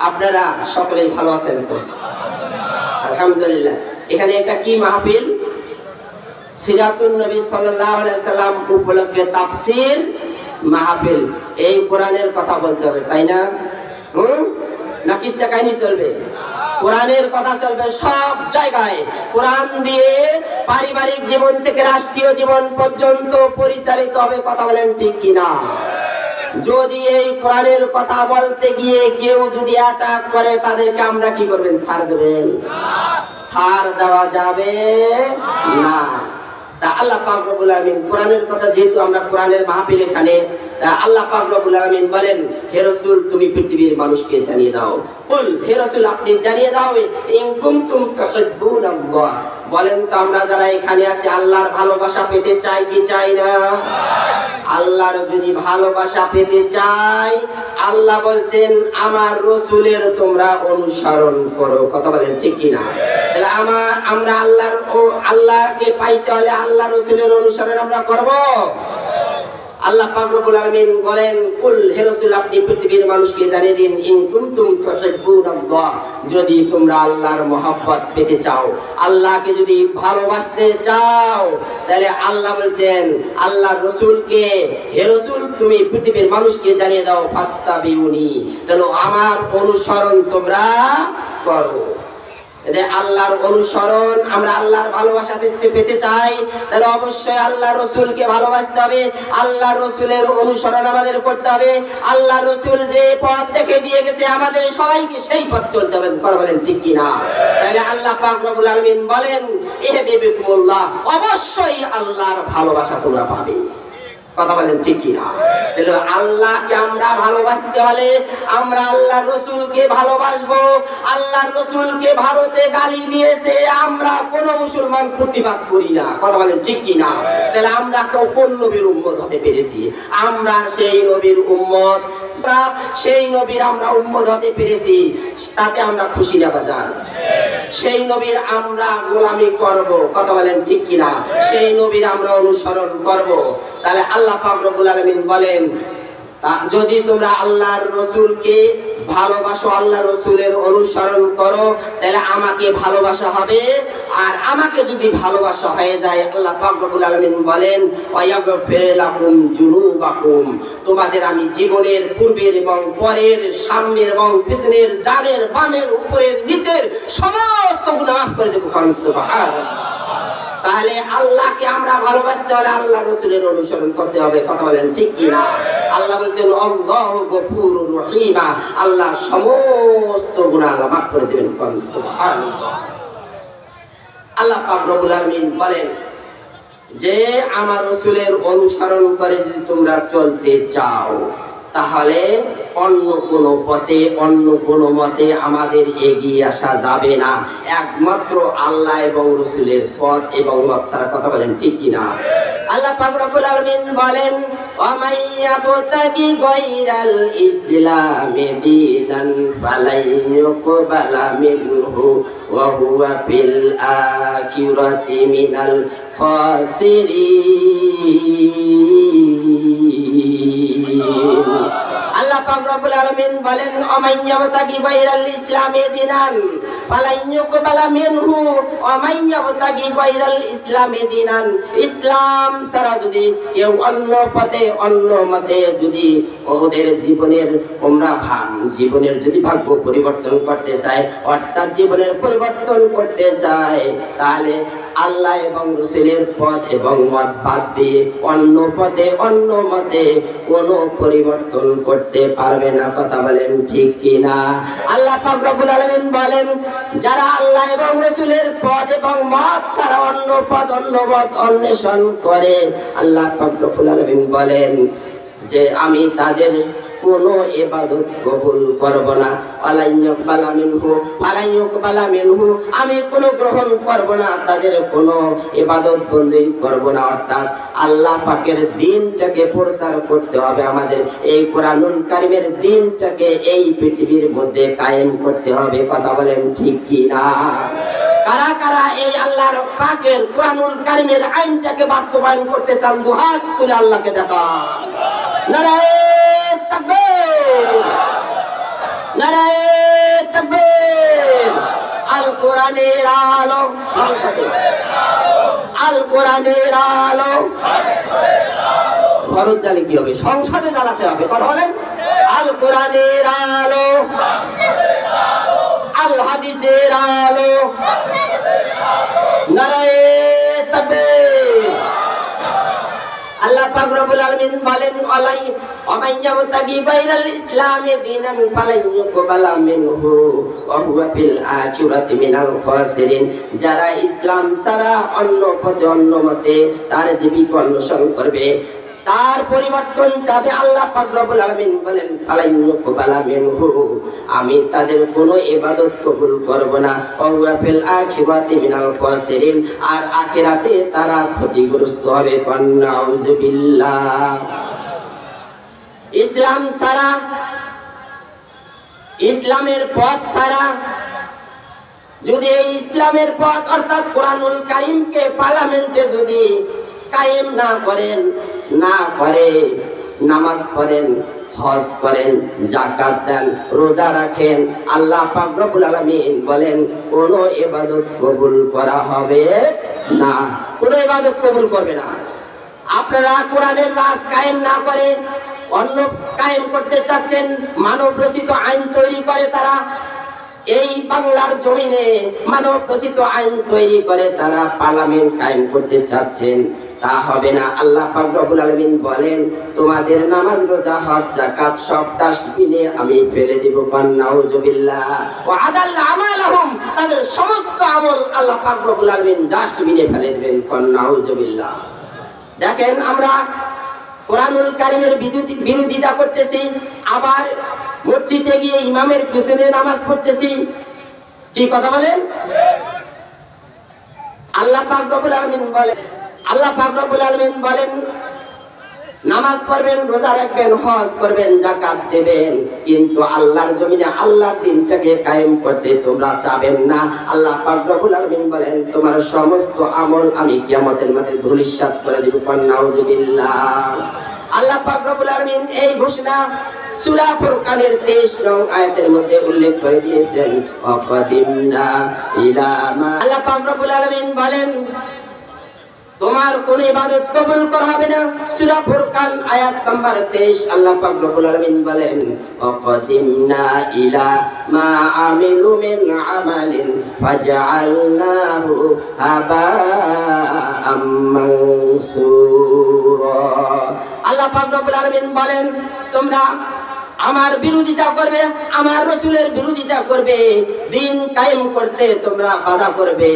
আপনারা সকলেই ভালো আছেন তো? আলহামদুলিল্লাহ। এখানে এটা কি মাহফিল? সিরাতুন নবী সাল্লাল্লাহু আলাইহি সাল্লাম উপলক্ষে তাফসীর মাহফিল। এই কোরআনের কথা বলতে হবে, তাই না? না কিসসা কাহিনী চলবে? কোরআনের কথা চলবে সব জায়গায়। কোরআন দিয়ে পারিবারিক জীবন থেকে রাষ্ট্রীয় জীবন পর্যন্ত পরিচালিত হবে। কথা বলেন ঠিক কিনা? যদি এই কোরআনের কথা বলতে গিয়ে কেউ যদি অ্যাটাক করে, তাদেরকে আমরা কি করবেন? ছাড় দেবেন? ছাড় দেওয়া যাবে না। তা আল্লাহ পাক রব্বুল আলামিন কোরআনের কথা, যেহেতু আমরা কোরআনের মাহফিল এখানে, তা আল্লাহ পাক রব্বুল আলামিন বলেন, হে রাসূল তুমি পৃথিবীর মানুষকে জানিয়ে দাও। কুল, হে রাসূল আপনি জানিয়ে দাও, ইন কুনতুম তুহিব্বুনাল্লাহ, বলেন তো আমরা যারা এখানে আছি আল্লাহর ভালোবাসা পেতে চাই কি চাই না? আল্লাহর যদি ভালোবাসা পেতে চাই, আল্লাহ বলছেন আমার রাসূলের তোমরা অনুসরণ করো। কথা বলেন ঠিক কি না? তাহলে আমরা আল্লাহকে পাইতে হলে আল্লাহ রাসূলের অনুসরণ আমরা করব। আল্লাহ পাক রব্বুল আলামিন বলেন, কুল, হে রাসূল আপনি পৃথিবীর মানুষকে জানিয়ে দিন, ইন কুনতুম তুহিব্বুনাল্লাহ, যদি তোমরা আল্লাহর মহব্বত পেতে চাও, আল্লাহকে যদি ভালোবাসতে চাও, তাহলে আল্লাহ বলছেন আল্লাহর রাসূলকে, হে রাসূল তুমি পৃথিবীর মানুষকে জানিয়ে দাও, ফাত্তাবিউনি, তাহলে আমার অনুসরণ তোমরা করো। আল্লাহর অনুসরণ, আমরা আল্লাহর ভালোবাসা পেতে চাই, তাহলে অবশ্যই আল্লাহ রসুলকে ভালোবাসতে হবে, আল্লাহ রসুলের অনুসরণ আমাদের করতে হবে। আল্লাহ রসুল যে পথ দেখে দিয়ে গেছে আমাদের সবাইকে সেই পথ চলতে হবে। কথা বলেন ঠিক কি না? তাহলে আল্লাহ পাক রব্বুল আলামিন বলেন, ইহবিবকুমুল্লাহ, অবশ্যই আল্লাহর ভালোবাসা তোমরা পাবে। কথা বলেন ঠিক কি না? তাহলে আল্লাহকে আমরা ভালোবাসতে হলে আমরা আল্লাহর রাসূলকে ভালোবাসবো। আল্লাহর রাসূলকে ভারতে গালি দিয়েছে, আমরা কোন মুসলমান প্রতিবাদ করি না। কথা বলেন ঠিক কি না? তাহলে আমরা কোন নবীর উম্মত হতে পেরেছি? আমরা সেই নবীর উম্মত, সেই নবীর আমরা উম্মত হতে পেরেছি, তাতে আমরা খুশি না বাজার? সেই নবীর আমরা গোলামি করব। কথা বলেন ঠিক কি না? সেই নবীর আমরা অনুসরণ করব। তাহলে আল্লাহ পাক রব্বুল আলামিন বলেন, যদি তোমরা আল্লাহর রাসূলকে ভালোবাসো, আল্লাহ রাসূলের অনুসরণ করো, তাহলে আমাকে ভালোবাসা হবে। আর আমাকে যদি ভালোবাসা হয়ে যায়, আল্লাহ পাক রব্বুল আলামিন বলেন, ওয়ায়াগফির লাকুম যুনুবাকুম, তোমাদের আমি জীবনের পূর্বের এবং পরের, সামনের এবং পিছনের, ডানের বামের, উপরের নিচের সমস্ত গুনাহ মাফ করে দেব। সুবহানাল্লাহ। তাহলে আল্লাহকে আমরা ভালোবাসতে হলে আল্লাহ রাসূলের অনুসরণ করতে হবে। কথা বলেন ঠিক কি না? আল্লাহ বলেছেন আল্লাহু গফুরুর রহিম, আল্লাহ সমস্ত গুনাহ আল্লাহ মাফ করে দিবেন। সুবহানাল্লাহ। আল্লাহ পাক রব্বুল আলামিন বলেন যে আমার রাসূলের অনুসরণ করে যদি তোমরা চলতে চাও, তাহলে অন্য কোন পথে, অন্য কোন মতে আমাদের এগিয়ে আসা যাবে না। একমাত্র আল্লাহ এবং রাসূলের পথ এবং মত ছাড়া। কথা বলেন ঠিক কি না? আল্লাহ পাক রব্বুল আলামিন বলেন, ওয়ামাইয়াবতাগি গায়রাল ইসলামি দীনান ফালাইয়ুকবালা মিনহু ওয়া হুয়া ফিল আখিরাতি মিনাল খাসিরিন। আল্লাহ পাক রব্বুল আলামিন বলেন, ওয়ামাইয়াবতাগি গায়রাল ইসলামি দীনান ফালাইয়ুকবালা মিনহু, ওয়ামাইয়াবতাগি গায়রাল ইসলামি দীনান, ইসলাম ছাড়া যদি কেউ অন্য পথে, অন্য মতে যদি ওদের জীবনের জীবনের যদি ভাগ্য পরিবর্তন করতে চায়, অর্থাৎ জীবনের পরিবর্তন করতে চায়, তাহলে আল্লাহ এবং রাসূলের পথ এবং মত বাদ দিয়ে অন্য পথে, অন্য মতে কোনো পরিবর্তন করতে পারবে না। কথা বলেন ঠিক কি না? আল্লাহ পাক রব্বুল আলামিন বলেন, যারা আল্লাহ এবং রাসূলের পথ এবং মত ছাড়া অন্য পথ, অন্য মত অন্বেষণ করে, আল্লাহ পাক রব্বুল আলামিন বলেন যে আমি তাদের কোনো ইবাদত কবুল করব না। আমি কোনো গ্রহণ করব না, তাদের কোনো ইবাদত বন্দী করব না। অর্থাৎ আল্লাহ পাকের দ্বীনটাকে প্রচার করতে হবে আমাদের, এই কোরআনুল কারীমের দ্বীনটাকে এই পৃথিবীর মধ্যে কায়েম করতে হবে। কথা বলেন ঠিক কি না? কারা কারা এই আল্লাহর পাকের কোরআনুল কারীমের আইনটাকে বাস্তবায়ন করতে চান? দুহাত তুলে আল্লাহকে দেখান। নারায়ে তাকবীর, নারায়ে তাকবীর। আল কোরআনের আলো সংসদে, আল কোরআনের আলো ফরজ জ্বালে কি হবে? সংসদে জ্বালাতে হবে। কথা বলেন। আল কোরআনের আলো, আল হাদিসের আলো, নারায়ে তাকবীর। আল্লাহ পাক রব্বুল আলামিন বলেন আলাই ওমাইয়াবতাগি বাইরাল ইসলামি দীনান ফালান ইউকবালা মিনহু ওয়া হুয়া ফিল আখিরাতি মিনাল খাসিরিন। যারা ইসলাম ছাড়া অন্য পথে অন্য মতে তার জীবিকা অনুসরণ করবে, তার পরিবর্তন চাবে, আল্লাহ পাক রব্বুল আলামিন বলেন ফালান ইউকবালা মিনহু, আমি তাদের কোনো ইবাদত কবুল করব না। ওয়া হুয়া ফিল আখিরাতি মিনাল খাসিরিন, আর আখিরাতে তারা ক্ষতিগ্রস্ত হবে। নাউযুবিল্লাহ। ইসলাম ছাড়া, ইসলামের পথ ছাড়া যদি এই ইসলামের পথ অর্থাৎ কোরআনুল কারীমকে পার্লামেন্টে যদি কায়েম না করেন, না করে নামাজ পড়েন, হজ করেন, যাকাত দেন, রোজা রাখেন, আল্লাহ পাক রব্বুল আলামিন বলেন কোন ইবাদত কবুল করা হবে না, কোন ইবাদত কবুল করবে না। আপনারা কোরআনের রাজ কায়েম না করে অন্য কায়েম করতে চাচ্ছেন, মানব রচিত আইন তৈরি করে তারা এই বাংলার জমিনে, মানব রচিত আইন তৈরি করে তারা পার্লামেন্ট কায়েম করতে চাচ্ছেন, তা হবে না। আল্লাহ পাক রব্বুল আলামিন বলেন তোমাদের নামাজ, রোজা, হজ, যাকাত সব ডাস্টবিনে আমি ফেলে দেব। নাউযুবিল্লাহ। ওয়া আদাল্লা আমালাহুম, তাদের সমস্ত আমল আল্লাহ পাক রব্বুল আলামিন ডাস্টবিনে ফেলে দেবেন। নাউযুবিল্লাহ। দেখেন আমরা কোরআনুল কারীমের বিরোধিতা করতেছি, আবার মসজিদে গিয়ে ইমামের পিছনে নামাজ পড়তেছি। কি কথা বলেন? আল্লাহ পাক রব্বুল আলামিন বলেন, আল্লাহ পাক রব্বুল আলামিন বলেন নামাজ পড়বেন, রোজা রাখবেন, হজ করবেন, যাকাত দেবেন, কিন্তু আল্লাহর জমিনে আল্লাহর দিনটাকে কায়েম করতে তোমরা চাবেন না। আল্লাহ পাক রব্বুল আলামিন বলেন তোমার সমস্ত আমল আমি কিয়ামতের মাঠে ধূলিসাৎ করে দেব। নাউযুবিল্লাহ। আল্লাহ পাক রব্বুল আলামিন এই ঘোষণা সূরা ফুরকানের 23 নং আয়াতের মধ্যে উল্লেখ করে দিয়েছেন। ওয়াকাদিমনা ইলা মা, আল্লাহ পাক রব্বুল আলামিন বলেন তোমার কোন ইবাদত কবুল করা হবে না। সূরা ফুরকান আয়াত নাম্বার 23 আল্লাহ পাক রব্বুল আলামিন বলেন ওয়াকাদিমনা ইলা মা আমিলু মিন আমালিন ফাজআলনাহু হাবাআম মানসুরা। আল্লাহ পাক রব্বুল আলামিন বলেন তোমরা আমার বিরোধিতা করবে, আমার রাসূলের বিরোধিতা করবে, দিন কায়েম করতে তোমরা বাধা করবে,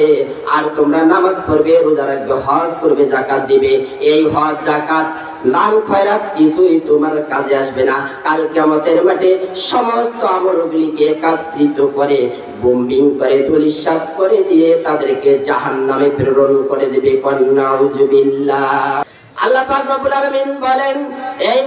আর তোমরা নামাজ পড়বে, রোজা রাখবে, হজ করবে, যাকাত দিবে, এই হজ যাকাত দান খয়রাত কিছুই তোমার কাজে আসবে না। কাল কিয়ামতের মাঠে সমস্ত আমলগুলিকে একত্রিত করে বোম্বিং করে ধূলিসাৎ করে দিয়ে তাদেরকে জাহান্নামে প্রেরণ করে দেবে। নাউযুবিল্লাহ। আল্লাহ পাক রব্বুল আলামিন বলেন এই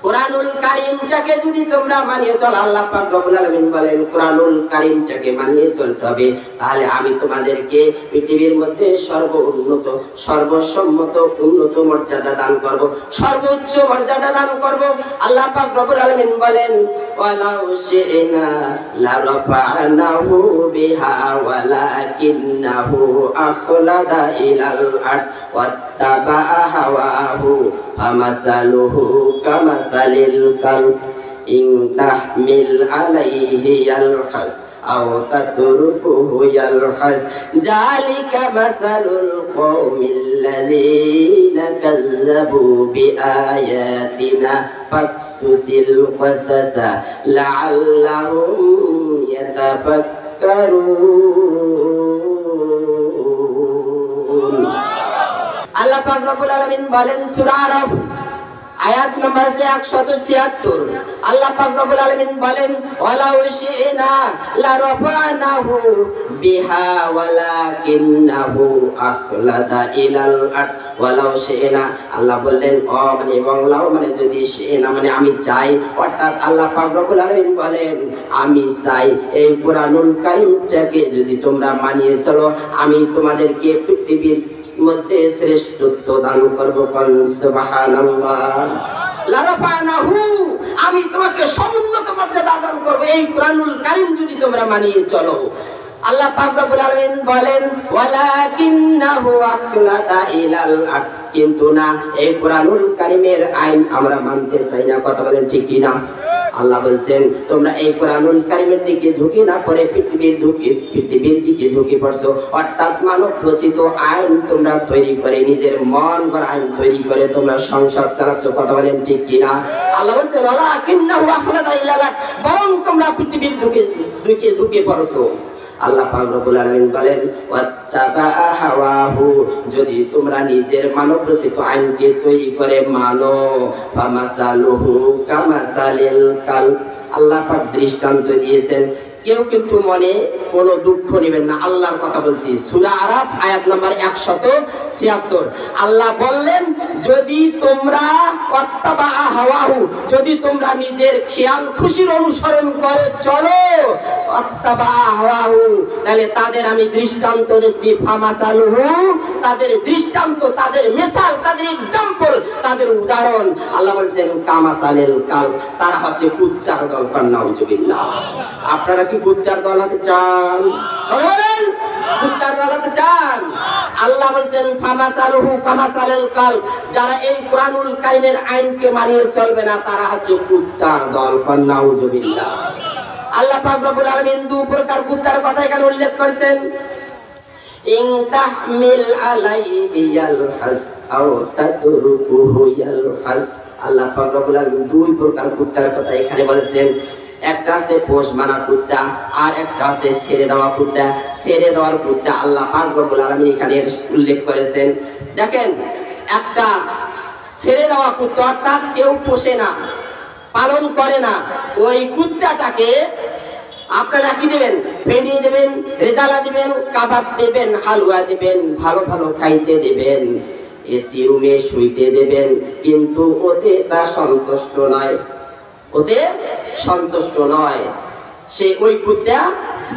কোরআনুল কারীমটাকে যদি তোমরা মানিয়ে চলো, আল্লাহ পাক রব্বুল আলামিন বলেন কোরআনুল কারীমটাকে মানিয়ে চলতে হবে, তাহলে আমি তোমাদেরকে পৃথিবীর মধ্যে সর্বোন্নত, সর্বসম্মত উন্নত মর্যাদা দান করব, সর্বোচ্চ মর্যাদা দান করব। আল্লাহ পাক রব্বুল আলামিন বলেন ওয়ালাউ শি'না লারাফা'নাহু বিহা ওয়ালাকিন্নাহু আখলাদা ইলাল আরদ ওয়াত্তাবা'a হাওয়াহু ফামাসালুহু কামাসালিল কালব ইন তাহমিল আলাইহি ইয়ালহাস আও তাতরুকুহু ইয়ালহাস যালিকা মাসালুল কওমিল্লাযীনা কাযযাবু বিআয়াতিনা ফাকসুসিল কাসাসা লাআল্লাহুম ইয়াতাফাক্কারুন। আল্লাহ পাক রব্বুল আলামিন বলেন সূরা আরাফ আয়াত নাম্বার 176 আল্লাহ পাক রব্বুল আলামিন বলেন ওয়ালাউ শি'না লারাফা'নাহু বিহা ওয়ালাকিন্নাহু আখলাদা ইলাল আরদ। ওয়ালাউ শি'না আল্লাহ বললেন ও মানে এবং লাউ মানে যদি, শি'না মানে আমি চাই, অর্থাৎ আল্লাহ পাক রব্বুল আলামিন বলেন আমি চাই এই কোরআনুল কারীমটাকে যদি তোমরা মানিয়ে চলো, আমি তোমাদেরকে পৃথিবীর মধ্যে শ্রেষ্ঠত্ব দান করব। কোন সুবহানাল্লাহ। লারাফানাহু, আমি তোমাকে সমুন্নত মর্যাদা দান করব এই কুরআনুল কারীম যদি তোমরা মানিয়ে চলো। আল্লাহ পাক রব্বুল আলামিন বলেন ওয়ালাকিন্নাহু আখলাদা ইলাল আরদ, কিন্তু না, এই কুরআনুল কারীমের আইন আমরা মানতে চাই না। কথা বলেন ঠিক কি না? আল্লাহ বলছেন তোমরা এই কুরআনুল কারীমের দিকে ঝুঁকে না পড়ে পৃথিবীর দিকে ঝুঁকে পড়ছো, অর্থাৎ মানব রচিত আইন তোমরা তৈরি করে, নিজের মন গড়া আইন তৈরি করে তোমরা সংসার চালাচ্ছ। কথা বলেন ঠিক কি না? আল্লাহ বলছেন ওয়ালাকিন্নাহু আখলাদা ইলাল আরদ, বরং তোমরা পৃথিবীর দিকে ঝুঁকে পড়ছো। আল্লাহ পাক রব্বুল আলামিন বলেন ওয়াত্তাবা হাওয়াহু, যদি তোমরা নিজের মানব রচিত আইনকে তৈরি করে মানো, ফামাসালুহু কামাসালিল কালব। আল্লাহ পাক দৃষ্টান্ত দিয়েছেন, কেউ কিন্তু মনে কোনো দুঃখ নেবেন না, আল্লাহর কথা বলছি। সূরা আরাফ আয়াত নাম্বার 176। আল্লাহ বললেন যদি তোমরা ওয়াত্তাবা হাওয়াহু, যদি তোমরা নিজের খেয়াল খুশির অনুসরণ করে চলো, ওয়াত্তাবা হাওয়াহু, তাহলে তাদের আমি দৃষ্টান্ত দিচ্ছি। ফামাসালুহু, তাদের দৃষ্টান্ত, তাদের মিসাল, তাদের এক্সাম্পল, তাদের উদাহরণ আল্লাহ বলছেন কামাসালিল কালব, তারা হচ্ছে কুত্তার দল। নাউজুবিল্লাহ। আপনারা কি কুত্তার দল হতে চান? বলেন কুত্তার দল হতে চান? আল্লাহ বলছেন ফামাসালুহু কামাসালিল কালব, যারা এই কুরআনুল কারীমের আইনকে মানিয়ে চলবে না তারা হচ্ছে কুত্তার দল। নাউজুবিল্লাহ। আল্লাহ পাক রব্বুল আলামিন দুই প্রকার কুত্তার কথা এখানে উল্লেখ করেছেন। ইন তাহমিল আলাইহি ইয়ালহাস আও তাতরুকুহু ইয়ালহাস। আল্লাহ পাক রব্বুল আলামিন দুই প্রকার কুত্তার কথা এখানে বলেছেন। একটা আছে পোষ মানা কুত্তা, আর একটা আছে ছেড়ে দেওয়া কুত্তা। ছেড়ে দেওয়ার কুত্তা আল্লাহ পাক রব্বুল আলামিন এখানে উল্লেখ করেছেন। দেখেন, একটা ছেড়ে দেওয়া কুত্তা অর্থাৎ কেউ পোষে না, পালন করে না, ওই কুত্তাটাকে আপনারা কি দেবেন? ফেনিয়ে দেবেন, রেজালা দিবেন, কাবাব দেবেন, হালুয়া দিবেন, ভালো ভালো খাইতে দেবেন, এসি রুমে শুইতে দেবেন, কিন্তু ওতে তা সন্তুষ্ট নয়, ওতে সন্তুষ্ট নয়। সে ওই কুত্তা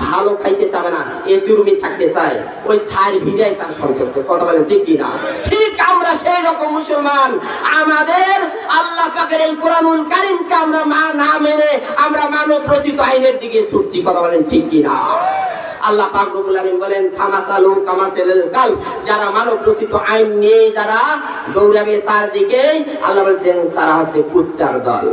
ভালো খাইতে চাবে না, এসি রুমে থাকতে চায়, ওই সার ভিড়াই তার সন্তুষ্ট। কথা বলেন ঠিক কি না? ঠিক আমরা সেই রকম মুসলমান, আমাদের আল্লাহ পাকের এই কুরআনুল কারীমকে আমরা না মেনে আমরা মানব রচিত আইনের দিকে ছুটছি। কথা বলেন ঠিক কি না? আল্লাহ পাক রব্বুল আলামিন বলেন ফামাসালু কামাসালিল কালব, যারা মানব রচিত আইন নিয়ে যারা দৌড়াবে তার দিকে আল্লাহ বলছেন তারা হচ্ছে কুত্তার দল।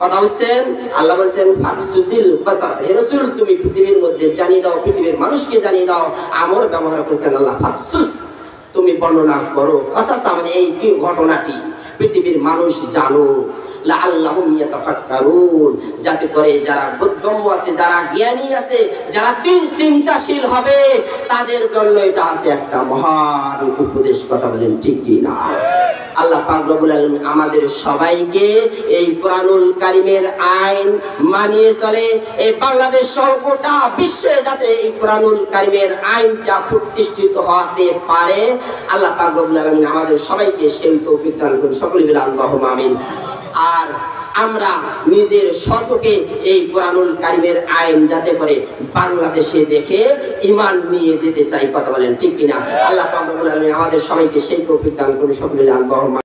কথা হচ্ছেন, আল্লাহ বলছেন ফাকসুসিল কাসাস, হে রাসূল তুমি পৃথিবীর মধ্যে জানিয়ে দাও, পৃথিবীর মানুষকে জানিয়ে দাও। আমর ব্যবহার করেছেন আল্লাহ, ফাকসুস তুমি বর্ণনা করো, কাসাস মানে এই কি ঘটনাটি পৃথিবীর মানুষ জানো, লাআল্লাহুম ইয়াতাফাক্কারুন, যাতে করে যারা বোধগম্য আছে, যারা জ্ঞানী আছে, যারা চিন্তাশীল হবে তাদের জন্য এটা আছে একটা মহান উপদেশ। কথা বলেন ঠিক কি না? আল্লাহ পাক রব্বুল আলামিন আমাদের সবাইকে এই কুরআনুল কারীমের আইন মানিয়ে চলে, এই বাংলাদেশ সহ গোটা বিশ্বে যাতে এই কুরআনুল কারীমের আইনটা প্রতিষ্ঠিত হতে পারে আল্লাহ পাক রব্বুল আলামিন আমাদের সবাইকে সেই তৌফিক দান করুন। সকলে বলে আল্লাহুম্মা আমিন। আর আমরা নিজের স্বচক্ষে এই কুরআনুল কারীমের আইন যাতে করে বাংলাদেশে দেখে ঈমান নিয়ে যেতে চাই। কথা বলেন ঠিক কিনা? আল্লাহ পাক রব্বুল আলামিন আমাদের সবাইকে সেই তৌফিক দান করুন। সকলে আল্লাহুম্মা